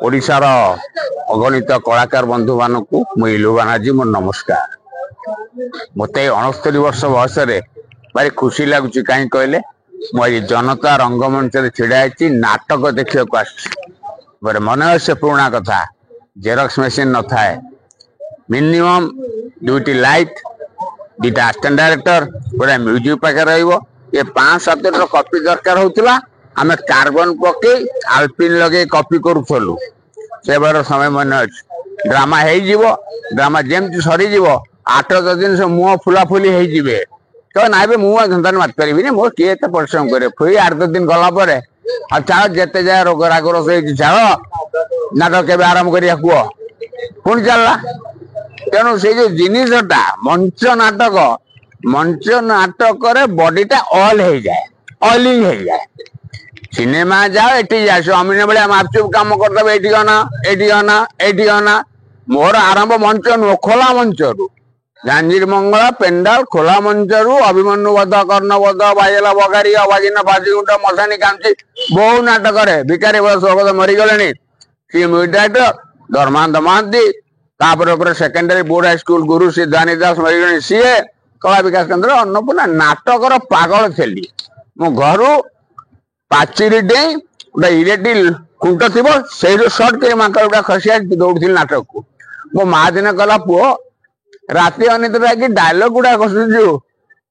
ओडिशार अगणित कलाकार बंधु मानक इलू बानार्जी मोर नमस्कार। मत 69 वर्ष बयस भारी खुशी लगुच कहीं कहले मुझे जनता रंगमंच छिड़ा नाटक देखा मन से पुराणा कथा जेरक्स मेसीन न थाए मिनिमम दुईटी लाइट दुईटा आसिस्टेंट डायरेक्टर गोटे म्यूजिक पाखे रे 5-7 कॉपी दरकार होता आम कार्बन पके आलपिन लगे कॉपी करूँ से बार समय मन अच्छे ड्रामा हो ड्रामा जमी सरीज 8-10 दिन से मुह फुलाफुली होते तो ना मुझे धंदा मात पारि मोर किए परिश्रम करे फिर 8-10 दिन गलापर आ चाल जिते जाए रोग राग रस चाल नाटक के आरंभ कर पुणी चलला तेणु से जो जिनटा मंच नाटक बॉडीटा ऑल हो जाए ऑलिंग हो जाए सिनेमा जाओ एटी जा स्वामीन भाई मापचुप कम करदे एटी गना मोर आरंभ मंच नुह खोला मंच रू जांजीर मंगला पेंडाल खोला मंच रू अभिमन्युबद्ध कर्णबद्ध बाजेला बगारी अबाजिना फाजीगुंड मशानी कांची बहु नाटक भिकारी स्वगत मरीगले सी music Dharmanta Mahanti secondary board high school गुरु सिद्धानी दास मरीगले सीए कला विकास केन्द्र अन्नपूर्णा नाटकर पागल थी मो घर पाचेरी डेई गोटे इलेक्ट्रिक खुंट थी से सर्ट कर माकड़ गुड़ा खसी दौड़ी नाटक को मो माँ दिन कहला पुओ राति अनिद्रा कि डायलॉग गुड़ा खसुचु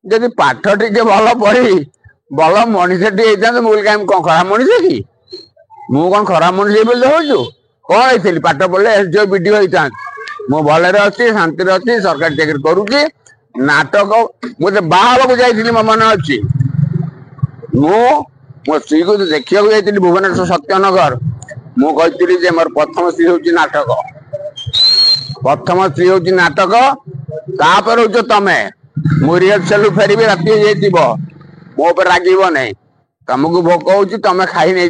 जदि पाठ टे भल पढ़ी भल मनीष टे मुझे कहीं कौन खराब मनीष कि मु कौन खराब मनीष देखु कौन होती पाठ पढ़ले एसडीओ बीडीओ होता मु भलरे अच्छी शांति अच्छी सरकारी चाकरी करुच्ची नाटक मुझे बाहर जाइली मो मन अच्छी मो स्त्री को देखा जाइली भुवनेश्वर सत्यनगर मुझे मोर प्रथम स्त्री हूँ नाटक प्रथम स्त्री हूँ नाटक तापर हूँ तमें मु रिहर्सल फेर राति मो पर राग नहीं तुमको भोक हो तमें खाई नहीं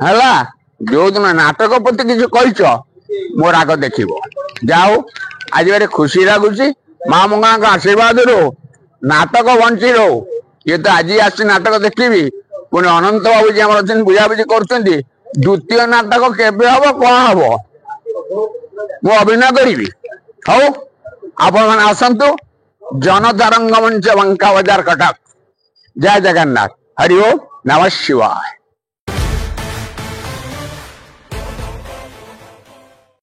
है जो दिन नाटक प्रति किसी कह मो राग देख जाओ आज भारी खुशी लगुच माँ मंगला आशीर्वाद रो नाटक बंची रो ये तो आज आसी नाटक देखी पुणी अनंत बाबू जी आम अच्छे बुझाबुझी कर द्वितीय नाटक केबे हम कौन हम मु अभिनय करी हौ आपण मैंने आसतु जनता रंगमंच बंका बाजार कटक जय जगन्नाथ हरि ओम नमः शिवाय।